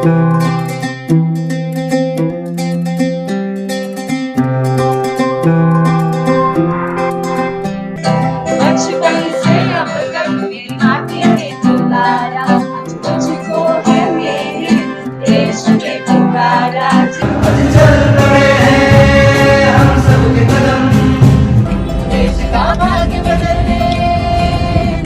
बचपन से अब तक मेरी माटी ने दुलारा, आज मुझको है मेरे देश ने पुकारा। चल पड़े हैं हम सबके कदम, देश का भाग्य बदलने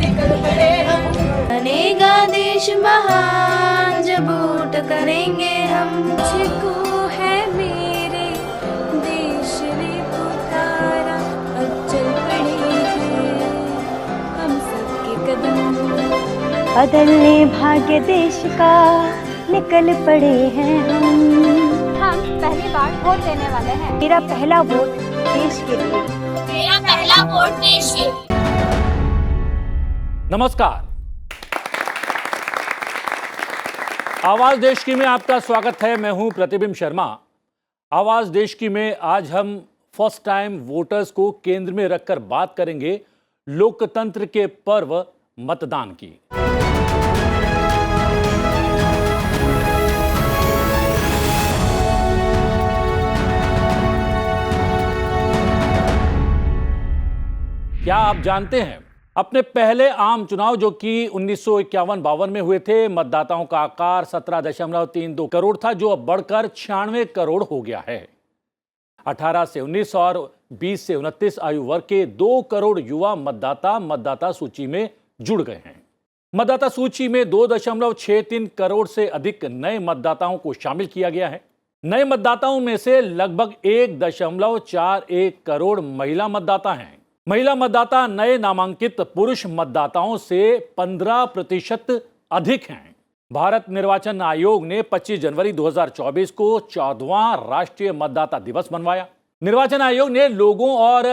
निकल पड़े हम। बनेगा देश महान जब वोट करेंगे हम। मुझको है मेरे देश ने पुकारा, अब चल पड़े हैं हम सबके कदम। बदलने भाग्य देश का निकल पड़े हैं हम पहली बार वोट देने वाले हैं। मेरा पहला वोट देश के लिए। मेरा पहला वोट देश के लिए। नमस्कार, आवाज देश की में आपका स्वागत है। मैं हूं प्रतिबिंब शर्मा। आवाज देश की में आज हम फर्स्ट टाइम वोटर्स को केंद्र में रखकर बात करेंगे लोकतंत्र के पर्व मतदान की। क्या आप जानते हैं, अपने पहले आम चुनाव जो कि 1951-52 में हुए थे, मतदाताओं का आकार 17.32 करोड़ था, जो अब बढ़कर 96 करोड़ हो गया है। 18 से 19 और 20 से 29 आयु वर्ग के 2 करोड़ युवा मतदाता सूची में जुड़ गए हैं। मतदाता सूची में 2.63 करोड़ से अधिक नए मतदाताओं को शामिल किया गया है। नए मतदाताओं में से लगभग 1.41 करोड़ महिला मतदाता हैं। महिला मतदाता नए नामांकित पुरुष मतदाताओं से 15% अधिक हैं। भारत निर्वाचन आयोग ने 25 जनवरी 2024 को 14वां राष्ट्रीय मतदाता दिवस मनवाया। निर्वाचन आयोग ने लोगों और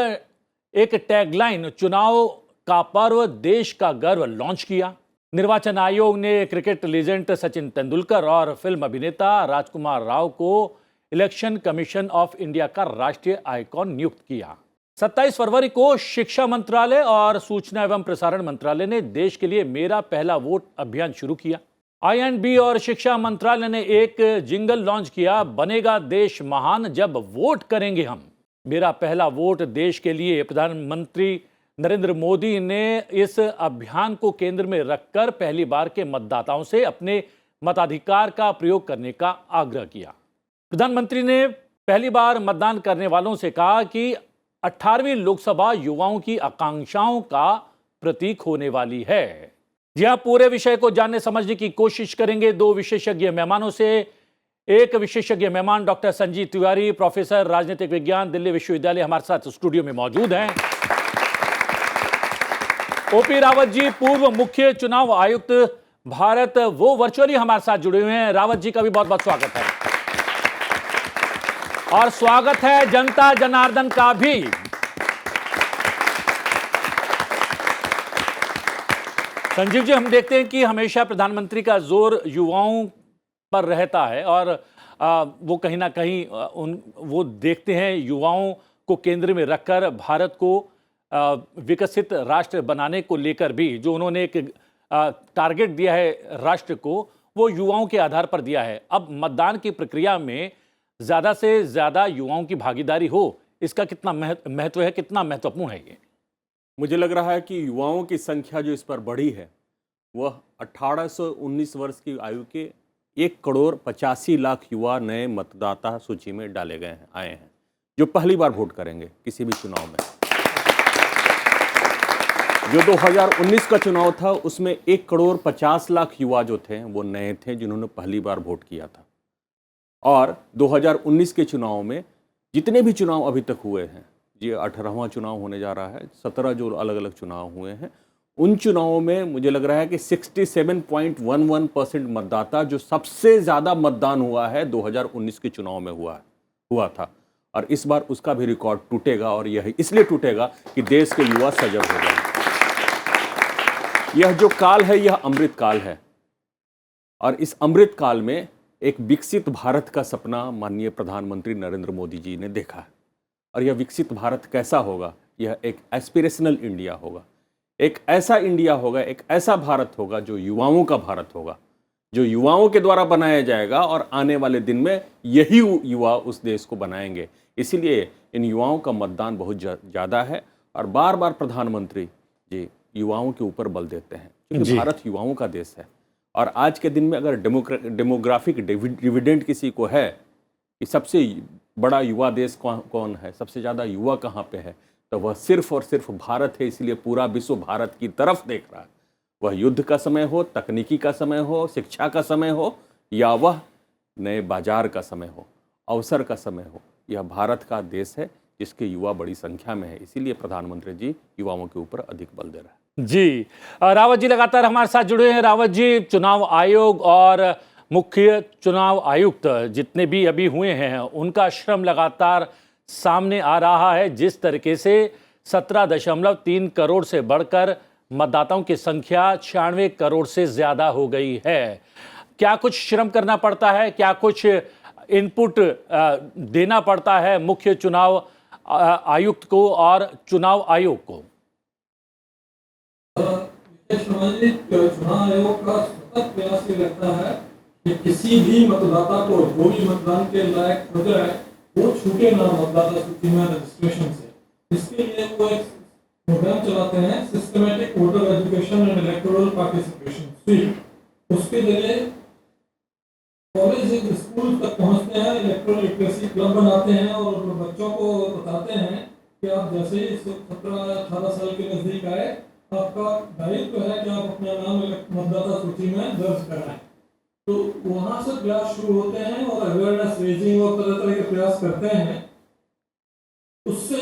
एक टैगलाइन चुनाव का पर्व देश का गर्व लॉन्च किया। निर्वाचन आयोग ने क्रिकेट लीजेंड सचिन तेंदुलकर और फिल्म अभिनेता राजकुमार राव को इलेक्शन कमीशन ऑफ इंडिया का राष्ट्रीय आइकॉन नियुक्त किया। 27 फरवरी को शिक्षा मंत्रालय और सूचना एवं प्रसारण मंत्रालय ने देश के लिए मेरा पहला वोट अभियान शुरू किया। आईएनबी और शिक्षा मंत्रालय ने एक जिंगल लॉन्च किया, बनेगा देश महान जब वोट करेंगे हम। मेरा पहला वोट देश के लिए। प्रधानमंत्री नरेंद्र मोदी ने इस अभियान को केंद्र में रखकर पहली बार के मतदाताओं से अपने मताधिकार का प्रयोग करने का आग्रह किया। प्रधानमंत्री ने पहली बार मतदान करने वालों से कहा कि 18वीं लोकसभा युवाओं की आकांक्षाओं का प्रतीक होने वाली है। जी हां, पूरे विषय को जानने समझने की कोशिश करेंगे दो विशेषज्ञ मेहमानों से। एक विशेषज्ञ मेहमान डॉक्टर संजीव तिवारी, प्रोफेसर राजनीतिक विज्ञान, दिल्ली विश्वविद्यालय, हमारे साथ स्टूडियो में मौजूद हैं। ओपी रावत जी, पूर्व मुख्य चुनाव आयुक्त भारत, वो वर्चुअली हमारे साथ जुड़े हुए हैं। रावत जी का भी बहुत बहुत स्वागत है। और स्वागत है जनता जनार्दन का भी। संजीव जी, हम देखते हैं कि हमेशा प्रधानमंत्री का जोर युवाओं पर रहता है और वो कहीं ना कहीं वो देखते हैं युवाओं को केंद्र में रखकर भारत को विकसित राष्ट्र बनाने को लेकर भी जो उन्होंने एक टारगेट दिया है राष्ट्र को, वो युवाओं के आधार पर दिया है। अब मतदान की प्रक्रिया में ज़्यादा से ज़्यादा युवाओं की भागीदारी हो, इसका कितना महत्व है, कितना महत्वपूर्ण है ये? मुझे लग रहा है कि युवाओं की संख्या जो इस पर बढ़ी है वह 18 से 19 वर्ष की आयु के 1,85,00,000 युवा नए मतदाता सूची में डाले गए हैं, आए हैं, जो पहली बार वोट करेंगे किसी भी चुनाव में। जो 2019 का चुनाव था उसमें 1,50,00,000 युवा जो थे वो नए थे, जिन्होंने पहली बार वोट किया था। और 2019 के चुनाव में जितने भी चुनाव अभी तक हुए हैं, ये 18वां चुनाव होने जा रहा है, 17 जो अलग अलग चुनाव हुए हैं, उन चुनावों में मुझे लग रहा है कि 67.11% मतदाता, जो सबसे ज़्यादा मतदान हुआ है 2019 के चुनाव में हुआ था। और इस बार उसका भी रिकॉर्ड टूटेगा, और यह इसलिए टूटेगा कि देश के युवा सजग हो गए। यह जो काल है यह अमृत काल है, और इस अमृत काल में एक विकसित भारत का सपना माननीय प्रधानमंत्री नरेंद्र मोदी जी ने देखा है। और यह विकसित भारत कैसा होगा? यह एक एस्पिरेशनल इंडिया होगा, एक ऐसा इंडिया होगा, एक ऐसा भारत होगा जो युवाओं का भारत होगा, जो युवाओं के द्वारा बनाया जाएगा और आने वाले दिन में यही युवा उस देश को बनाएंगे। इसीलिए इन युवाओं का मतदान बहुत ज़्यादा है और बार बार प्रधानमंत्री जी युवाओं के ऊपर बल देते हैं, क्योंकि भारत युवाओं का देश है। और आज के दिन में अगर डेमोग्राफिक डिविडेंड किसी को है कि सबसे बड़ा युवा देश कौन है, सबसे ज़्यादा युवा कहाँ पे है, तो वह सिर्फ और सिर्फ भारत है। इसलिए पूरा विश्व भारत की तरफ देख रहा है। वह युद्ध का समय हो, तकनीकी का समय हो, शिक्षा का समय हो, या वह नए बाजार का समय हो, अवसर का समय हो, यह भारत का देश है जिसके युवा बड़ी संख्या में है। इसीलिए प्रधानमंत्री जी युवाओं के ऊपर अधिक बल दे रहे हैं। जी रावत जी लगातार हमारे साथ जुड़े हैं। रावत जी, चुनाव आयोग और मुख्य चुनाव आयुक्त जितने भी अभी हुए हैं उनका श्रम लगातार सामने आ रहा है। जिस तरीके से 17.3 करोड़ से बढ़कर मतदाताओं की संख्या 96 करोड़ से ज़्यादा हो गई है, क्या कुछ श्रम करना पड़ता है, क्या कुछ इनपुट देना पड़ता है मुख्य चुनाव आयुक्त को और चुनाव आयोग को? चुनाव आयोग का सतत प्रयास ये रहता है कि किसी भी मतदाता को जो भी मतदान के लायक हो जाए वो छूटे ना मतदाता सूची में रजिस्ट्रेशन से। इसके लिए वो एक प्रोग्राम चलाते हैं, systematic voter education and electoral participation SVEEP. उसके जरिए कॉलेज स्कूल तक पहुंचते हैं, इलेक्टोरल लिटरेसी क्लब बनाते हैं और बच्चों को बताते हैं कि आप जैसे ही 17-18 साल के नजदीक आए, आपका दायित्व है कि आप अपना नाम मतदाता सूची में दर्ज कराएं। तो वहां से प्रयास शुरू होते हैं और अवेयरनेस रेजिंग और तरह तरह के प्रयास करते हैं। उससे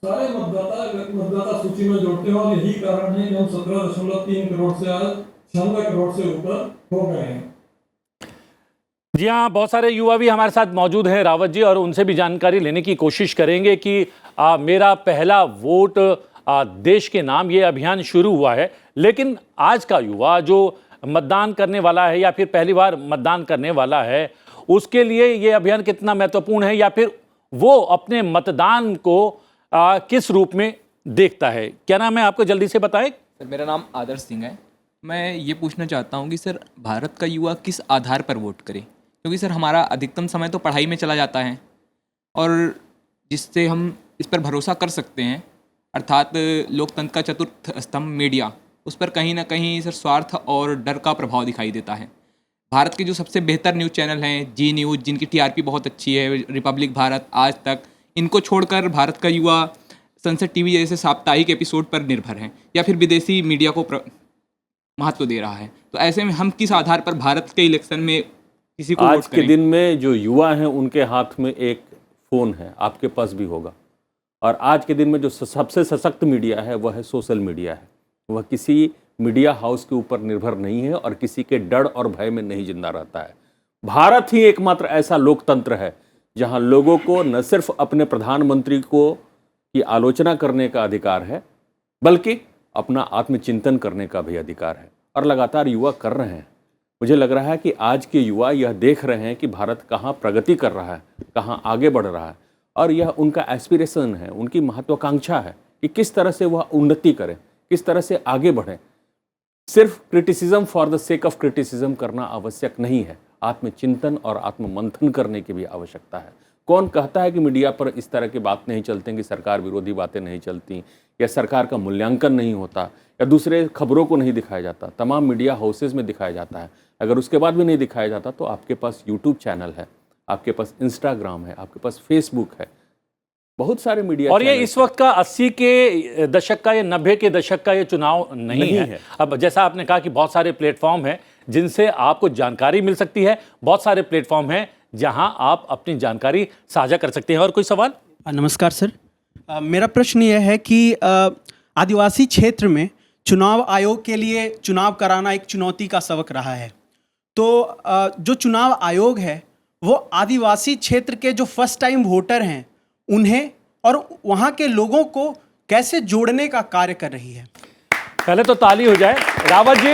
सारे मतदाता सूची में जोड़ते हैं और यही कारण है कि हम 17.3 करोड़ से आज 96 करोड़ से ऊपर हो गए हैं। जी हाँ, बहुत सारे युवा भी हमारे साथ मौजूद हैं रावत जी, और उनसे भी जानकारी लेने की कोशिश करेंगे कि मेरा पहला वोट देश के नाम ये अभियान शुरू हुआ है, लेकिन आज का युवा जो मतदान करने वाला है या फिर पहली बार मतदान करने वाला है, उसके लिए ये अभियान कितना महत्वपूर्ण है, या फिर वो अपने मतदान को किस रूप में देखता है? क्या नाम है आपको, जल्दी से बताएं। सर, मेरा नाम आदर्श सिंह है। मैं ये पूछना चाहता हूँ कि सर भारत का युवा किस आधार पर वोट करे, क्योंकि सर हमारा अधिकतम समय तो पढ़ाई में चला जाता है और जिससे हम इस पर भरोसा कर सकते हैं, अर्थात लोकतंत्र का चतुर्थ स्तंभ मीडिया, उस पर कहीं ना कहीं सर स्वार्थ और डर का प्रभाव दिखाई देता है। भारत के जो सबसे बेहतर न्यूज़ चैनल हैं, जी न्यूज़ जिनकी टीआरपी बहुत अच्छी है, रिपब्लिक भारत, आज तक, इनको छोड़कर भारत का युवा सनसेट टीवी जैसे साप्ताहिक एपिसोड पर निर्भर है या फिर विदेशी मीडिया को महत्व दे रहा है। तो ऐसे में हम किस आधार पर भारत के इलेक्शन में किसी को आज के दिन में जो युवा हैं उनके हाथ में एक फ़ोन है, आपके पास भी होगा। और आज के दिन में जो सबसे सशक्त मीडिया है वह है सोशल मीडिया है। वह किसी मीडिया हाउस के ऊपर निर्भर नहीं है और किसी के डर और भय में नहीं जिंदा रहता है। भारत ही एकमात्र ऐसा लोकतंत्र है जहां लोगों को न सिर्फ अपने प्रधानमंत्री को की आलोचना करने का अधिकार है, बल्कि अपना आत्मचिंतन करने का भी अधिकार है, और लगातार युवा कर रहे हैं। मुझे लग रहा है कि आज के युवा यह देख रहे हैं कि भारत कहाँ प्रगति कर रहा है, कहाँ आगे बढ़ रहा है, और यह उनका एस्पिरेशन है, उनकी महत्वाकांक्षा है कि किस तरह से वह उन्नति करें, किस तरह से आगे बढ़ें। सिर्फ criticism for the sake of criticism करना आवश्यक नहीं है, आत्मचिंतन और आत्ममंथन करने की भी आवश्यकता है। कौन कहता है कि मीडिया पर इस तरह की बात नहीं चलती, कि सरकार विरोधी बातें नहीं चलती, या सरकार का मूल्यांकन नहीं होता, या दूसरे खबरों को नहीं दिखाया जाता? तमाम मीडिया हाउसेज में दिखाया जाता है। अगर उसके बाद भी नहीं दिखाया जाता तो आपके पास यूट्यूब चैनल है, आपके पास इंस्टाग्राम है, आपके पास फेसबुक है, बहुत सारे मीडिया। और ये इस वक्त का 80 के दशक का या 90 के दशक का ये चुनाव नहीं है। अब जैसा आपने कहा कि बहुत सारे प्लेटफॉर्म हैं जिनसे आपको जानकारी मिल सकती है, बहुत सारे प्लेटफॉर्म हैं जहां आप अपनी जानकारी साझा कर सकते हैं। और कोई सवाल? नमस्कार सर, मेरा प्रश्न यह है कि आदिवासी क्षेत्र में चुनाव आयोग के लिए चुनाव कराना एक चुनौती का सबक रहा है। तो जो चुनाव आयोग है वो आदिवासी क्षेत्र के जो फर्स्ट टाइम वोटर हैं उन्हें और वहाँ के लोगों को कैसे जोड़ने का कार्य कर रही है? पहले तो ताली हो जाए। रावत जी,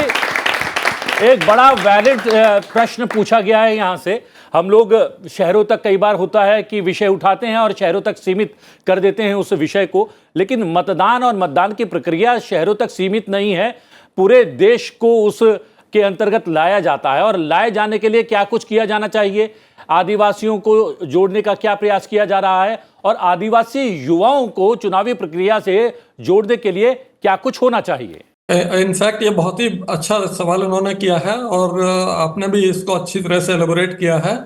एक बड़ा वैलिड प्रश्न पूछा गया है यहाँ से। हम लोग शहरों तक कई बार होता है कि विषय उठाते हैं और शहरों तक सीमित कर देते हैं उस विषय को, लेकिन मतदान और मतदान की प्रक्रिया शहरों तक सीमित नहीं है, पूरे देश को उस के अंतर्गत लाया जाता है और लाए जाने के लिए क्या कुछ किया जाना चाहिए, आदिवासियों को जोड़ने का क्या प्रयास किया जा रहा है और आदिवासी युवाओं को चुनावी प्रक्रिया से जोड़ने के लिए क्या कुछ होना चाहिए? इनफैक्ट ये बहुत ही अच्छा सवाल उन्होंने किया है और आपने भी इसको अच्छी तरह से एलेबोरेट किया है।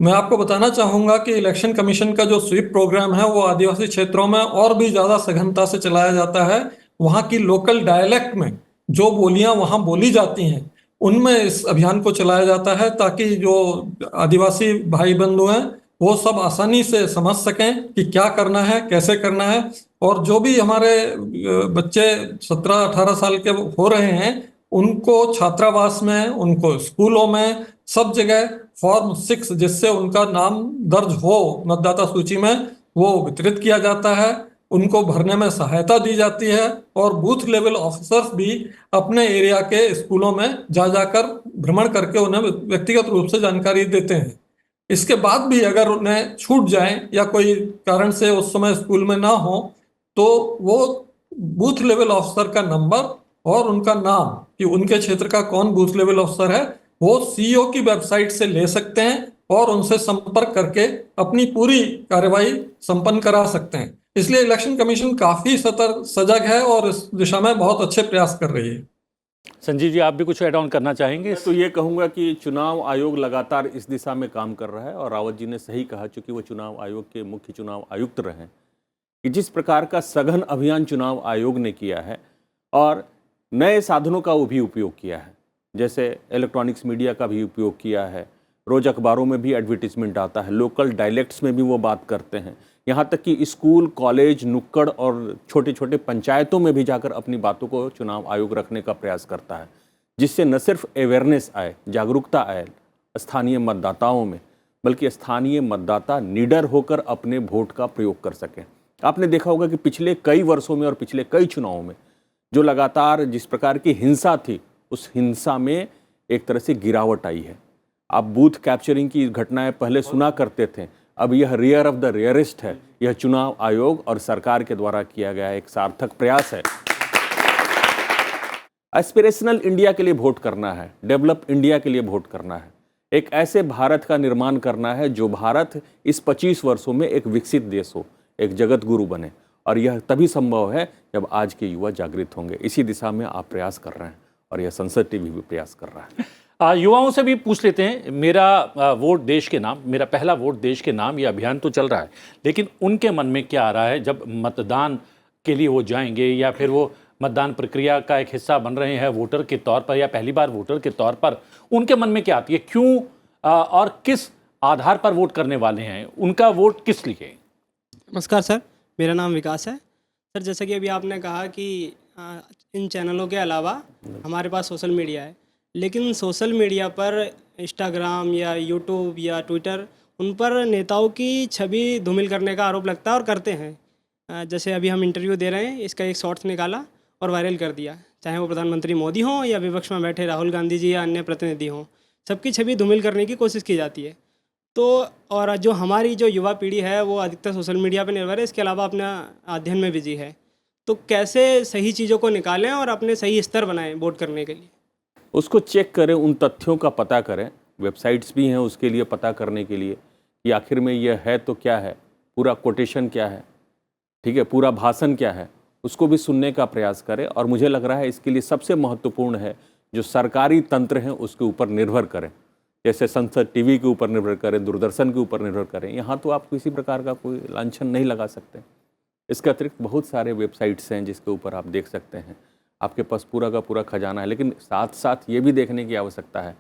मैं आपको बताना चाहूँगा कि इलेक्शन कमीशन का जो स्वीप प्रोग्राम है वो आदिवासी क्षेत्रों में और भी ज़्यादा सघनता से चलाया जाता है। वहाँ की लोकल डायलेक्ट में जो बोलियाँ वहाँ बोली जाती हैं उनमें इस अभियान को चलाया जाता है ताकि जो आदिवासी भाई बंधु हैं वो सब आसानी से समझ सकें कि क्या करना है, कैसे करना है। और जो भी हमारे बच्चे 17-18 साल के हो रहे हैं उनको छात्रावास में, उनको स्कूलों में, सब जगह फॉर्म 6 जिससे उनका नाम दर्ज हो मतदाता सूची में वो वितरित किया जाता है, उनको भरने में सहायता दी जाती है और बूथ लेवल ऑफिसर्स भी अपने एरिया के स्कूलों में जा जाकर भ्रमण करके उन्हें व्यक्तिगत रूप से जानकारी देते हैं। इसके बाद भी अगर उन्हें छूट जाए या कोई कारण से उस समय स्कूल में ना हो तो वो बूथ लेवल ऑफिसर का नंबर और उनका नाम कि उनके क्षेत्र का कौन बूथ लेवल ऑफिसर है वो सीईओ की वेबसाइट से ले सकते हैं और उनसे संपर्क करके अपनी पूरी कार्रवाई संपन्न करा सकते हैं। इसलिए इलेक्शन कमीशन काफी सजग है और इस दिशा में बहुत अच्छे प्रयास कर रही है। संजीव जी, आप भी कुछ ऐड ऑन करना चाहेंगे? तो ये कहूँगा कि चुनाव आयोग लगातार इस दिशा में काम कर रहा है और रावत जी ने सही कहा, चूंकि वो चुनाव आयोग के मुख्य चुनाव आयुक्त रहे, कि जिस प्रकार का सघन अभियान चुनाव आयोग ने किया है और नए साधनों का वो भी उपयोग किया है, जैसे इलेक्ट्रॉनिक्स मीडिया का भी उपयोग किया है, रोज अखबारों में भी एडवर्टीजमेंट आता है, लोकल डायलेक्ट्स में भी वो बात करते हैं, यहाँ तक कि स्कूल, कॉलेज, नुक्कड़ और छोटे छोटे पंचायतों में भी जाकर अपनी बातों को चुनाव आयोग रखने का प्रयास करता है, जिससे न सिर्फ अवेयरनेस आए, जागरूकता आए स्थानीय मतदाताओं में, बल्कि स्थानीय मतदाता निडर होकर अपने वोट का प्रयोग कर सकें। आपने देखा होगा कि पिछले कई वर्षों में और पिछले कई चुनावों में जो लगातार जिस प्रकार की हिंसा थी, उस हिंसा में एक तरह से गिरावट आई है। आप बूथ कैप्चरिंग की घटनाएं पहले सुना करते थे, अब यह रेयर ऑफ द रेयरेस्ट है। यह चुनाव आयोग और सरकार के द्वारा किया गया एक सार्थक प्रयास है। एस्पिरेशनल इंडिया के लिए वोट करना है, डेवलप इंडिया के लिए वोट करना है, एक ऐसे भारत का निर्माण करना है जो भारत इस 25 वर्षों में एक विकसित देश हो, एक जगत गुरु बने, और यह तभी संभव है जब आज के युवा जागृत होंगे। इसी दिशा में आप प्रयास कर रहे हैं और यह संसद टीवी भी प्रयास कर रहा है। युवाओं से भी पूछ लेते हैं। मेरा वोट देश के नाम, मेरा पहला वोट देश के नाम, ये अभियान तो चल रहा है, लेकिन उनके मन में क्या आ रहा है जब मतदान के लिए वो जाएंगे या फिर वो मतदान प्रक्रिया का एक हिस्सा बन रहे हैं वोटर के तौर पर या पहली बार वोटर के तौर पर, उनके मन में क्या आती है, क्यों और किस आधार पर वोट करने वाले हैं, उनका वोट किस लिए? नमस्कार सर, मेरा नाम विकास है। सर, जैसे कि अभी आपने कहा कि इन चैनलों के अलावा हमारे पास सोशल मीडिया है, लेकिन सोशल मीडिया पर इंस्टाग्राम या यूट्यूब या ट्विटर, उन पर नेताओं की छवि धूमिल करने का आरोप लगता है और करते हैं। जैसे अभी हम इंटरव्यू दे रहे हैं, इसका एक शॉर्ट्स निकाला और वायरल कर दिया, चाहे वो प्रधानमंत्री मोदी हों या विपक्ष में बैठे राहुल गांधी जी या अन्य प्रतिनिधि हों, सबकी छवि धूमिल करने की कोशिश की जाती है। तो और जो हमारी जो युवा पीढ़ी है वो अधिकतर सोशल मीडिया पर निर्भर है, इसके अलावा अपना अध्ययन में बिजी है। तो कैसे सही चीज़ों को निकालें और अपने सही स्तर बनाएं वोट करने के लिए? उसको चेक करें, उन तथ्यों का पता करें। वेबसाइट्स भी हैं उसके लिए पता करने के लिए कि आखिर में यह है तो क्या है, पूरा कोटेशन क्या है, ठीक है, पूरा भाषण क्या है, उसको भी सुनने का प्रयास करें। और मुझे लग रहा है इसके लिए सबसे महत्वपूर्ण है जो सरकारी तंत्र हैं उसके ऊपर निर्भर करें, जैसे संसद टीवी के ऊपर निर्भर करें, दूरदर्शन के ऊपर निर्भर करें। यहाँ तो आप किसी प्रकार का कोई लांछन नहीं लगा सकते। इसके अतिरिक्त बहुत सारे वेबसाइट्स हैं जिसके ऊपर आप देख सकते हैं, आपके पास पूरा का पूरा खजाना है। लेकिन साथ साथ ये भी देखने की आवश्यकता है,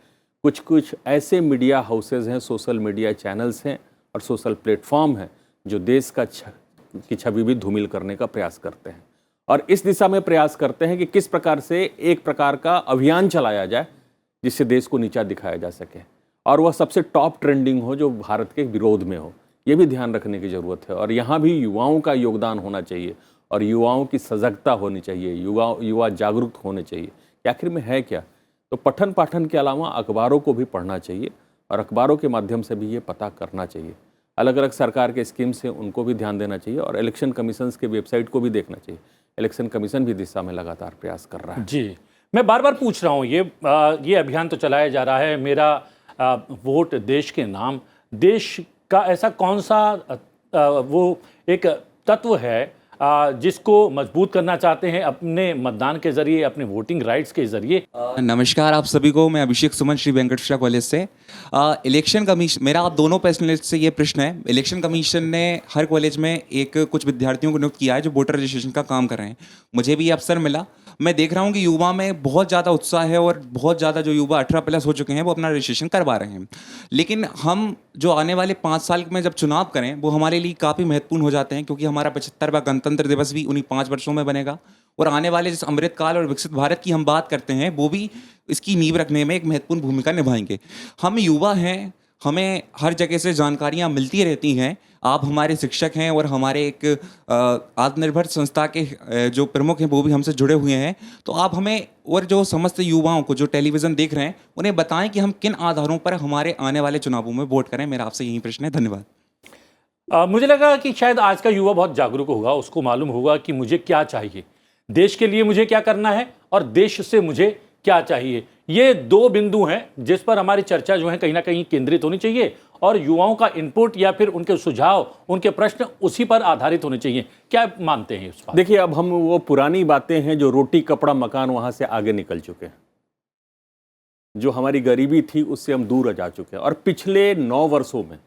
कुछ कुछ ऐसे मीडिया हाउसेज हैं, सोशल मीडिया चैनल्स हैं और सोशल प्लेटफॉर्म हैं जो देश की छवि भी धूमिल करने का प्रयास करते हैं और इस दिशा में प्रयास करते हैं कि किस प्रकार से एक प्रकार का अभियान चलाया जाए जिससे देश को नीचा दिखाया जा सके और वह सबसे टॉप ट्रेंडिंग हो जो भारत के विरोध में हो। ये भी ध्यान रखने की ज़रूरत है और यहाँ भी युवाओं का योगदान होना चाहिए और युवाओं की सजगता होनी चाहिए, युवा जागरूक होने चाहिए कि आखिर में है क्या। तो पठन पाठन के अलावा अखबारों को भी पढ़ना चाहिए और अखबारों के माध्यम से भी ये पता करना चाहिए। अलग अलग सरकार के स्कीम्स हैं उनको भी ध्यान देना चाहिए और इलेक्शन कमीशन के वेबसाइट को भी देखना चाहिए। इलेक्शन कमीशन भी दिशा में लगातार प्रयास कर रहा है। जी, मैं बार बार पूछ रहा हूँ, ये अभियान तो चलाया जा रहा है, मेरा वोट देश के नाम। देश का ऐसा कौन सा वो एक तत्व है जिसको मजबूत करना चाहते हैं अपने मतदान के जरिए, अपने वोटिंग राइट्स के जरिए? नमस्कार आप सभी को, मैं अभिषेक सुमन श्री वेंकटेश्वरा कॉलेज से। इलेक्शन कमीशन, मेरा आप दोनों पैनलिस्ट से ये प्रश्न है। इलेक्शन कमीशन ने हर कॉलेज में कुछ विद्यार्थियों को नियुक्त किया है जो वोटर रजिस्ट्रेशन का काम कर रहे हैं। मुझे भी ये अवसर मिला। मैं देख रहा हूँ कि युवा में बहुत ज़्यादा उत्साह है और बहुत ज़्यादा जो युवा 18+ हो चुके हैं वो अपना रजिस्ट्रेशन करवा रहे हैं। लेकिन हम जो आने वाले 5 साल में जब चुनाव करें वो हमारे लिए काफ़ी महत्वपूर्ण हो जाते हैं, क्योंकि हमारा 75वां गणतंत्र दिवस भी उन्हीं 5 वर्षों में बनेगा और आने वाले जिस अमृत काल और विकसित भारत की हम बात करते हैं वो भी इसकी नींव रखने में एक महत्वपूर्ण भूमिका निभाएंगे। हम युवा हैं, हमें हर जगह से जानकारियाँ मिलती रहती हैं। आप हमारे शिक्षक हैं और हमारे एक आत्मनिर्भर संस्था के जो प्रमुख हैं वो भी हमसे जुड़े हुए हैं। तो आप हमें और जो समस्त युवाओं को जो टेलीविज़न देख रहे हैं उन्हें बताएं कि हम किन आधारों पर हमारे आने वाले चुनावों में वोट करें। मेरा आपसे यही प्रश्न है। धन्यवाद। मुझे लगा कि शायद आज का युवा बहुत जागरूक होगा, उसको मालूम होगा कि मुझे क्या चाहिए, देश के लिए मुझे क्या करना है और देश से मुझे क्या चाहिए। ये 2 बिंदु हैं जिस पर हमारी चर्चा जो है कहीं ना कहीं केंद्रित होनी चाहिए और युवाओं का इनपुट या फिर उनके सुझाव, उनके प्रश्न उसी पर आधारित होने चाहिए। क्या मानते हैं इस पर? देखिए, अब हम वो पुरानी बातें हैं जो रोटी कपड़ा मकान, वहां से आगे निकल चुके हैं। जो हमारी गरीबी थी उससे हम दूर जा चुके हैं और पिछले 9 वर्षों में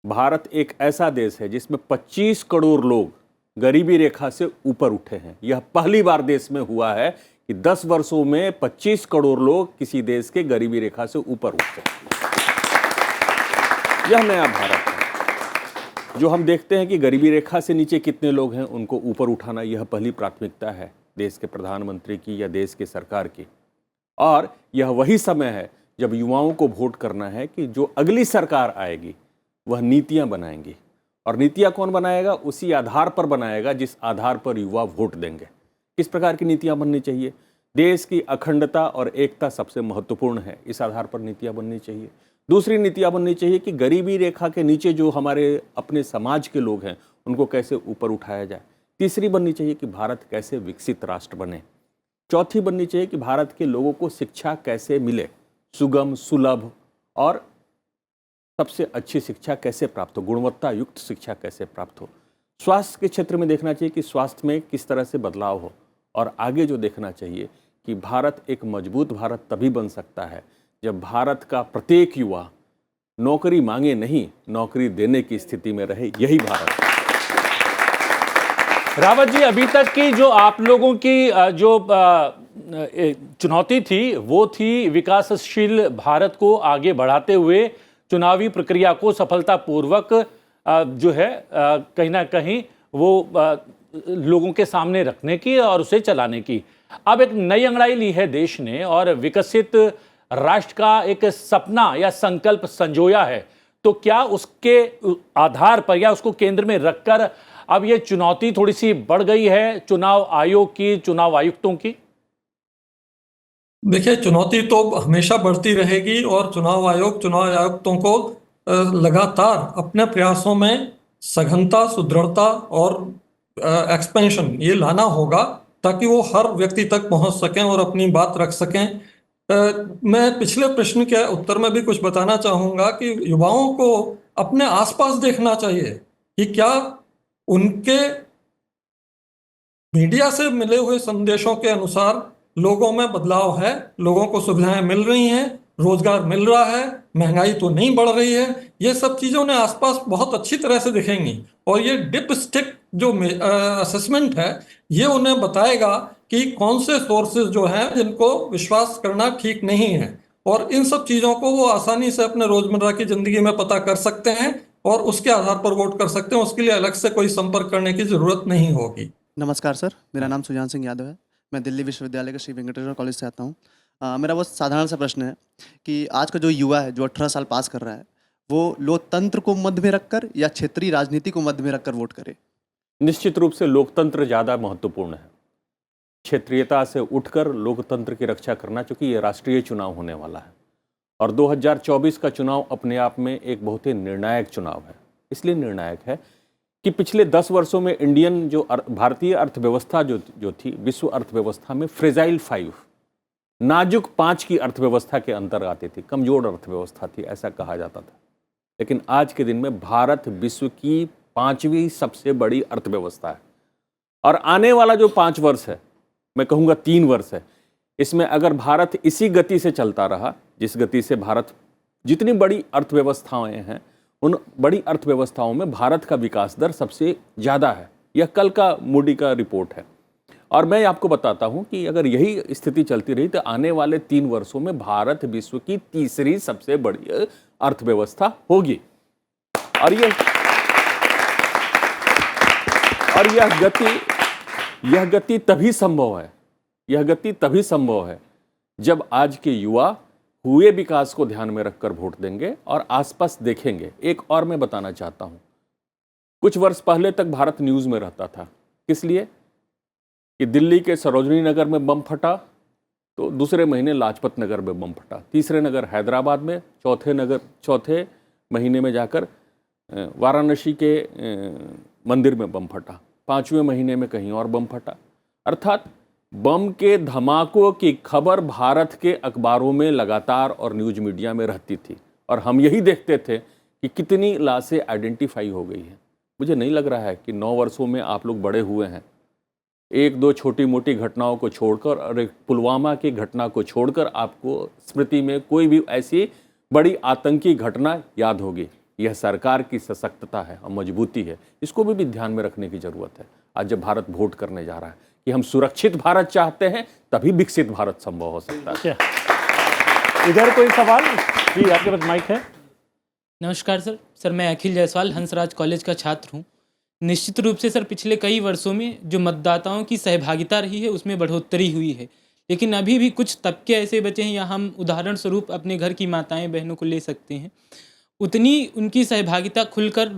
भारत एक ऐसा देश है जिसमें 25 करोड़ लोग गरीबी रेखा से ऊपर उठे हैं। यह पहली बार देश में हुआ है कि 10 वर्षों में 25 करोड़ लोग किसी देश के गरीबी रेखा से ऊपर उठते हैं। यह नया भारत है। जो हम देखते हैं कि गरीबी रेखा से नीचे कितने लोग हैं, उनको ऊपर उठाना यह पहली प्राथमिकता है देश के प्रधानमंत्री की या देश की सरकार की। और यह वही समय है जब युवाओं को वोट करना है कि जो अगली सरकार आएगी वह नीतियां बनाएंगी। और नीतियां कौन बनाएगा? उसी आधार पर बनाएगा जिस आधार पर युवा वोट देंगे। किस प्रकार की नीतियां बननी चाहिए? देश की अखंडता और एकता सबसे महत्वपूर्ण है, इस आधार पर नीतियां बननी चाहिए। दूसरी नीतियां बननी चाहिए कि गरीबी रेखा के नीचे जो हमारे अपने समाज के लोग हैं उनको कैसे ऊपर उठाया जाए। तीसरी बननी चाहिए कि भारत कैसे विकसित राष्ट्र बने। चौथी बननी चाहिए कि भारत के लोगों को शिक्षा कैसे मिले, सुगम, सुलभ और सबसे अच्छी शिक्षा कैसे प्राप्त हो, गुणवत्ता युक्त शिक्षा कैसे प्राप्त हो। स्वास्थ्य के क्षेत्र में देखना चाहिए कि स्वास्थ्य में किस तरह से बदलाव हो। और आगे जो देखना चाहिए कि भारत एक मजबूत भारत तभी बन सकता है जब भारत का प्रत्येक युवा नौकरी मांगे नहीं, नौकरी देने की स्थिति में रहे। यही भारत है। रावत जी, अभी तक की जो आप लोगों की जो चुनौती थी वो थी विकासशील भारत को आगे बढ़ाते हुए चुनावी प्रक्रिया को सफलतापूर्वक जो है कहीं ना कहीं वो लोगों के सामने रखने की और उसे चलाने की। अब एक नई अंगड़ाई ली है देश ने और विकसित राष्ट्र का एक सपना या संकल्प संजोया है। तो क्या उसके आधार पर या उसको केंद्र में रखकर अब ये चुनौती थोड़ी सी बढ़ गई है चुनाव आयोग की, चुनाव आयुक्तों की? देखिए, चुनौती तो हमेशा बढ़ती रहेगी और चुनाव आयोग, चुनाव आयुक्तों को लगातार अपने प्रयासों में सघनता, सुदृढ़ता और एक्सपेंशन ये लाना होगा ताकि वो हर व्यक्ति तक पहुंच सकें और अपनी बात रख सकें। मैं पिछले प्रश्न के उत्तर में भी कुछ बताना चाहूँगा कि युवाओं को अपने आसपास देखना चाहिए कि क्या उनके मीडिया से मिले हुए संदेशों के अनुसार लोगों में बदलाव है, लोगों को सुविधाएं मिल रही हैं, रोजगार मिल रहा है, महंगाई तो नहीं बढ़ रही है। ये सब चीज़ें उन्हें आसपास बहुत अच्छी तरह से दिखेंगी और ये डिप स्टिक जो असेसमेंट है ये उन्हें बताएगा कि कौन से सोर्सेज जो हैं जिनको विश्वास करना ठीक नहीं है। और इन सब चीज़ों को वो आसानी से अपने रोजमर्रा की ज़िंदगी में पता कर सकते हैं और उसके आधार पर वोट कर सकते हैं। उसके लिए अलग से कोई संपर्क करने की ज़रूरत नहीं होगी। नमस्कार सर, मेरा नाम सुजान सिंह यादव है। मैं दिल्ली विश्वविद्यालय के श्री वेंकटेश्वरा कॉलेज से आता हूँ। मेरा बहुत साधारण सा प्रश्न है कि आज का जो युवा है जो 18 साल पास कर रहा है वो लोकतंत्र को मध्य में रखकर या क्षेत्रीय राजनीति को मध्य में रखकर वोट करे? निश्चित रूप से लोकतंत्र ज़्यादा महत्वपूर्ण है। क्षेत्रीयता से उठकर लोकतंत्र की रक्षा करना, चूँकि ये राष्ट्रीय चुनाव होने वाला है और 2024 का चुनाव अपने आप में एक बहुत ही निर्णायक चुनाव है। इसलिए निर्णायक है कि पिछले 10 वर्षों में इंडियन जो भारतीय अर्थव्यवस्था जो थी विश्व अर्थव्यवस्था में फ्रेजाइल 5 नाजुक 5 की अर्थव्यवस्था के अंतर आती थी, कमजोर अर्थव्यवस्था थी, ऐसा कहा जाता था। लेकिन आज के दिन में भारत विश्व की 5वीं सबसे बड़ी अर्थव्यवस्था है। और आने वाला जो 5 वर्ष है, मैं कहूँगा 3 वर्ष है, इसमें अगर भारत इसी गति से चलता रहा, जिस गति से भारत, जितनी बड़ी अर्थव्यवस्थाएं हैं उन बड़ी अर्थव्यवस्थाओं में भारत का विकास दर सबसे ज़्यादा है। यह कल का मूडी का रिपोर्ट है। और मैं आपको बताता हूं कि अगर यही स्थिति चलती रही तो आने वाले 3 वर्षों में भारत विश्व की 3री सबसे बड़ी अर्थव्यवस्था होगी। और यह गति तभी संभव है, यह गति तभी संभव है जब आज के युवा हुए विकास को ध्यान में रखकर वोट देंगे और आसपास देखेंगे। एक और मैं बताना चाहता हूं, कुछ वर्ष पहले तक भारत न्यूज़ में रहता था। किस लिए? कि दिल्ली के सरोजनी नगर में बम फटा तो दूसरे महीने लाजपत नगर में बम फटा, तीसरे नगर हैदराबाद में, चौथे महीने में जाकर वाराणसी के मंदिर में बम फटा, 5वें महीने में कहीं और बम फटा। अर्थात बम के धमाकों की खबर भारत के अखबारों में लगातार और न्यूज़ मीडिया में रहती थी और हम यही देखते थे कि कितनी लाशें आइडेंटिफाई हो गई हैं। मुझे नहीं लग रहा है कि 9 वर्षों में आप लोग बड़े हुए हैं। 1-2 छोटी मोटी घटनाओं को छोड़कर और एक पुलवामा की घटना को छोड़कर आपको स्मृति में कोई भी ऐसी बड़ी आतंकी घटना याद होगी। यह सरकार की सशक्तता है और मजबूती है, इसको भी ध्यान में रखने की ज़रूरत है। आज जब भारत वोट करने जा रहा है कि हम सुरक्षित भारत चाहते हैं, तभी विकसित भारत संभव हो सकता है। इधर कोई सवाल? जी, आपके पास माइक है। नमस्कार सर मैं अखिल जायसवाल हंसराज कॉलेज का छात्र हूँ। निश्चित रूप से सर पिछले कई वर्षों में जो मतदाताओं की सहभागिता रही है उसमें बढ़ोतरी हुई है, लेकिन अभी भी कुछ तबके ऐसे बचे हैं, या हम उदाहरण स्वरूप अपने घर की माताएं बहनों को ले सकते हैं, उतनी उनकी सहभागिता खुलकर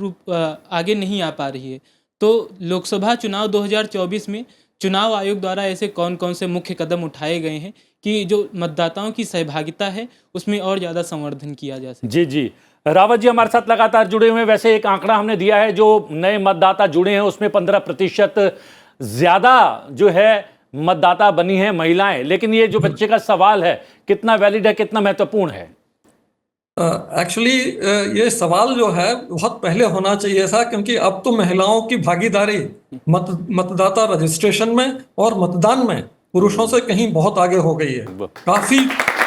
आगे नहीं आ पा रही है। तो लोकसभा चुनाव 2024 में चुनाव आयोग द्वारा ऐसे कौन कौन से मुख्य कदम उठाए गए हैं कि जो मतदाताओं की सहभागिता है उसमें और ज़्यादा संवर्धन किया जा सके? जी, रावत जी हमारे साथ लगातार जुड़े हुए हैं। वैसे एक आंकड़ा हमने दिया है, जो नए मतदाता जुड़े हैं उसमें 15% ज़्यादा जो है मतदाता बनी है महिलाएं। लेकिन ये जो बच्चे का सवाल है कितना वैलिड है, कितना महत्वपूर्ण है? एक्चुअली ये सवाल जो है बहुत पहले होना चाहिए था, क्योंकि अब तो महिलाओं की भागीदारी मतदाता रजिस्ट्रेशन में और मतदान में पुरुषों से कहीं बहुत आगे हो गई है। काफ़ी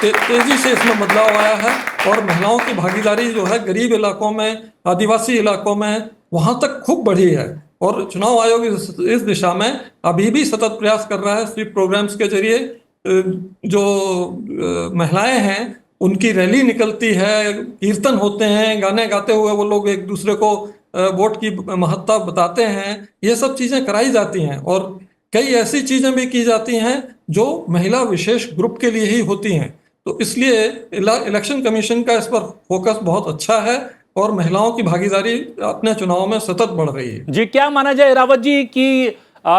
तेजी से इसमें बदलाव आया है और महिलाओं की भागीदारी जो है गरीब इलाकों में, आदिवासी इलाकों में, वहाँ तक खूब बढ़ी है। और चुनाव आयोग इस दिशा में अभी भी सतत प्रयास कर रहा है। स्वीप प्रोग्राम्स के जरिए जो महिलाएं हैं उनकी रैली निकलती है, कीर्तन होते हैं, गाने गाते हुए वो लोग एक दूसरे को वोट की महत्ता बताते हैं। ये सब चीज़ें कराई जाती हैं और कई ऐसी चीज़ें भी की जाती हैं जो महिला विशेष ग्रुप के लिए ही होती हैं। तो इसलिए इलेक्शन कमीशन का इस पर फोकस बहुत अच्छा है और महिलाओं की भागीदारी अपने चुनाव में सतत बढ़ रही है। जी, क्या माना जाए रावत जी कि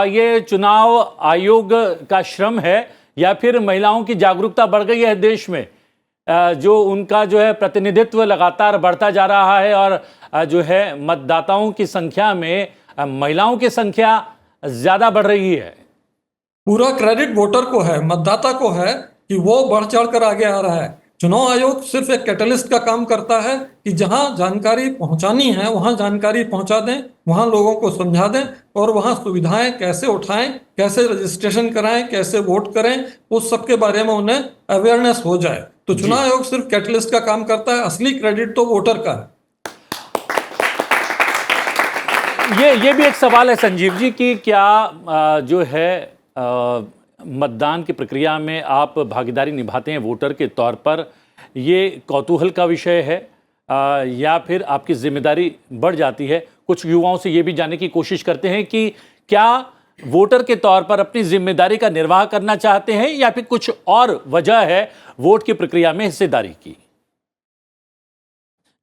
ये चुनाव आयोग का श्रम है या फिर महिलाओं की जागरूकता बढ़ गई है देश में, जो उनका जो है प्रतिनिधित्व लगातार बढ़ता जा रहा है और जो है मतदाताओं की संख्या में महिलाओं की संख्या ज्यादा बढ़ रही है? पूरा क्रेडिट वोटर को है, मतदाता को है कि वो बढ़ चढ़ कर आगे आ रहा है। चुनाव आयोग सिर्फ एक कैटलिस्ट का काम करता है कि जहां जानकारी पहुंचानी है वहां जानकारी पहुंचा दें, वहां लोगों को समझा दें और वहां सुविधाएं कैसे उठाएं, कैसे रजिस्ट्रेशन कराएं, कैसे वोट करें, उस सब के बारे में उन्हें अवेयरनेस हो जाए। तो चुनाव आयोग सिर्फ कैटलिस्ट का काम करता है, असली क्रेडिट तो वोटर का है। ये भी एक सवाल है संजीव जी कि क्या जो है मतदान की प्रक्रिया में आप भागीदारी निभाते हैं वोटर के तौर पर, ये कौतूहल का विषय है या फिर आपकी जिम्मेदारी बढ़ जाती है? कुछ युवाओं से ये भी जानने की कोशिश करते हैं कि क्या वोटर के तौर पर अपनी जिम्मेदारी का निर्वाह करना चाहते हैं या फिर कुछ और वजह है वोट की प्रक्रिया में हिस्सेदारी की?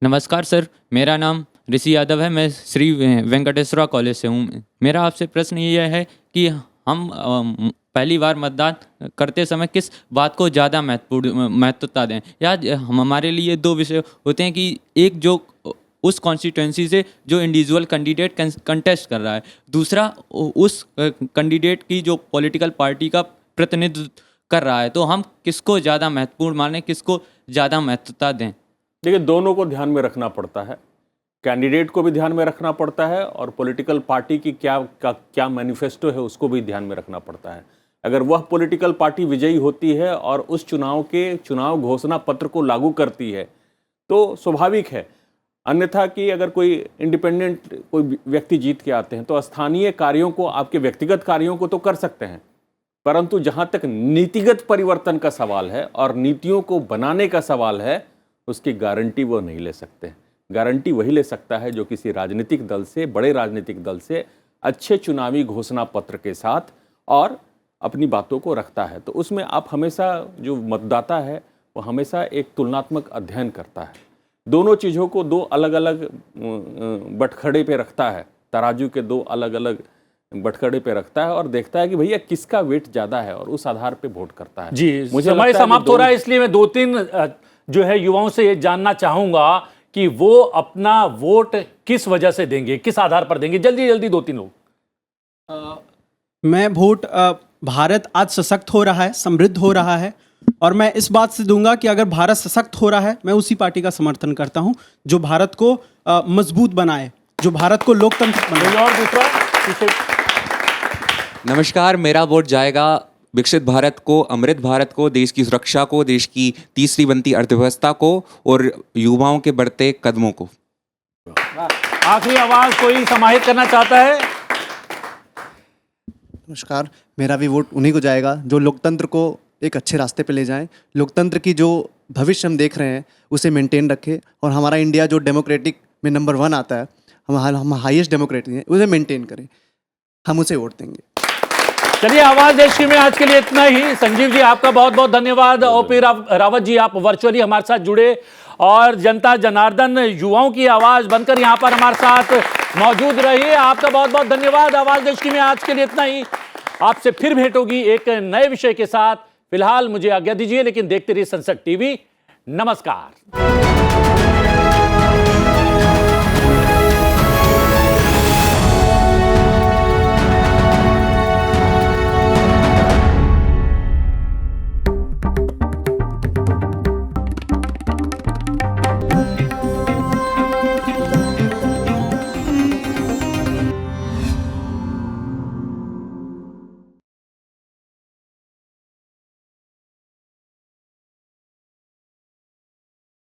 नमस्कार सर, मेरा नाम ऋषि यादव है, मैं श्री वेंकटेश्वरा कॉलेज से हूँ। मेरा आपसे प्रश्न ये है कि हम पहली बार मतदान करते समय किस बात को ज़्यादा महत्वता दें, या हमारे लिए 2 विषय होते हैं कि एक जो उस कॉन्स्टिट्यूंसी से जो इंडिविजुअल कैंडिडेट कंटेस्ट कर रहा है, दूसरा उस कैंडिडेट की जो पॉलिटिकल पार्टी का प्रतिनिधित्व कर रहा है, तो हम किसको ज़्यादा महत्वपूर्ण मानें, किसको ज़्यादा महत्वता दें? देखिए, दोनों को ध्यान में रखना पड़ता है। कैंडिडेट को भी ध्यान में रखना पड़ता है और पॉलिटिकल पार्टी की क्या मैनिफेस्टो है उसको भी ध्यान में रखना पड़ता है। अगर वह पॉलिटिकल पार्टी विजयी होती है और उस चुनाव घोषणा पत्र को लागू करती है तो स्वाभाविक है। अन्यथा कि अगर कोई इंडिपेंडेंट कोई व्यक्ति जीत के आते हैं तो स्थानीय कार्यों को, आपके व्यक्तिगत कार्यों को तो कर सकते हैं, परंतु जहाँ तक नीतिगत परिवर्तन का सवाल है और नीतियों को बनाने का सवाल है, उसकी गारंटी वो नहीं ले सकते। गारंटी वही ले सकता है जो किसी राजनीतिक दल से, बड़े राजनीतिक दल से अच्छे चुनावी घोषणा पत्र के साथ और अपनी बातों को रखता है। तो उसमें आप हमेशा, जो मतदाता है वो हमेशा एक तुलनात्मक अध्ययन करता है, दोनों चीज़ों को दो अलग अलग बटखड़े पे रखता है, तराजू के दो अलग अलग बटखड़े पे रखता है और देखता है कि भैया किसका वेट ज़्यादा है और उस आधार पे वोट करता है। जी, समय समाप्त हो रहा है, इसलिए मैं 2-3 जो है युवाओं से ये जानना चाहूँगा कि वो अपना वोट किस वजह से देंगे, किस आधार पर देंगे। जल्दी जल्दी 2-3 लोग। मैं वोट, भारत आज सशक्त हो रहा है, समृद्ध हो रहा है, और मैं इस बात से दूंगा कि अगर भारत सशक्त हो रहा है, मैं उसी पार्टी का समर्थन करता हूं जो भारत को मजबूत बनाए, जो भारत को लोकतंत्र बनाए। और दूसरा, नमस्कार, मेरा वोट जाएगा विकसित भारत को, अमृत भारत को, देश की सुरक्षा को, देश की तीसरी बनती अर्थव्यवस्था को और युवाओं के बढ़ते कदमों को। आखिरी आवाज कोई समाहित करना चाहता है? नमस्कार, मेरा भी वोट उन्हीं को जाएगा जो लोकतंत्र को एक अच्छे रास्ते पे ले जाएं, लोकतंत्र की जो भविष्य हम देख रहे हैं उसे मेंटेन रखें और हमारा इंडिया जो डेमोक्रेटिक में नंबर 1 आता है, हम हाईएस्ट डेमोक्रेटिक हैं, उसे मेंटेन करें, हम उसे वोट देंगे। चलिए, आवाज देश की में आज के लिए इतना ही। संजीव जी, आपका बहुत बहुत धन्यवाद। ओपी रावत जी, आप वर्चुअली हमारे साथ जुड़े और जनता जनार्दन, युवाओं की आवाज बनकर यहाँ पर हमारे साथ मौजूद रहिए। आपका बहुत बहुत धन्यवाद। आवाज देश की में आज के लिए इतना ही। आपसे फिर भेंट होगी एक नए विषय के साथ। फिलहाल मुझे आज्ञा दीजिए, लेकिन देखते रहिए संसद टीवी। नमस्कार।